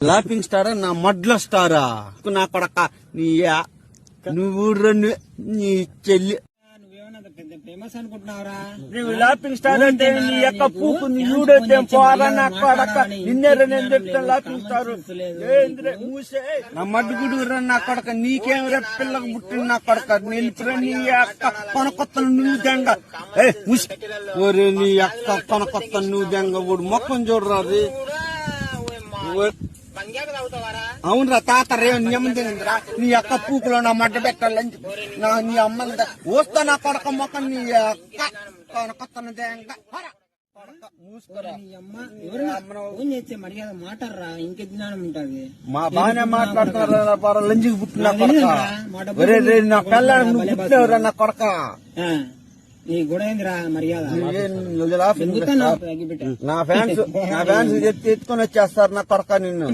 Laughing స్టారా నా మడ్ల స్టారా నా కొడక నువ్వు నీ చెల్లి ఫేమస్ అనుకుంటున్నావురా? నువ్వు లాఫింగ్ స్టార్ అంటే నీ యొక్క పూకు నువ్వుడైతే పోరా నా కొడక నిన్నేరా నేను చెప్తాను లాఫింగ్ స్టార్ మూసే నా మడ్డుగుడు నా కొడక నీకేం రే పిల్లకు పుట్టిన నా కొడక నిలిపిరా నీ యొక్క కొనకొత్తను నువ్వు దెంగ ఒరే నీ యొక్క కొనకొత్తను నువ్వు దెంగ ఊడు మొక్కం చూడరా అవునరా తాత రే నియమందిరా నీ అక్క పూకులో నా మడ్డ పెట్టాలని నీ అమ్మ వస్తా నా కొడక మొక్క నీ కొత్త మాట్లాడరా ఇంకే జ్ఞానం ఉంటది. మా బాగానే మాట్లాడుతున్నారు లంజికి పుట్టిన కొడక నా పిల్లలు నువ్వు పుట్టినవరా నా కొడక నీ కూడా ఏందిరా మర్యాద? నా ఫ్యాన్స్ చెప్తే ఎత్తుకొని వచ్చేస్తారు నా కొడక నిన్ను.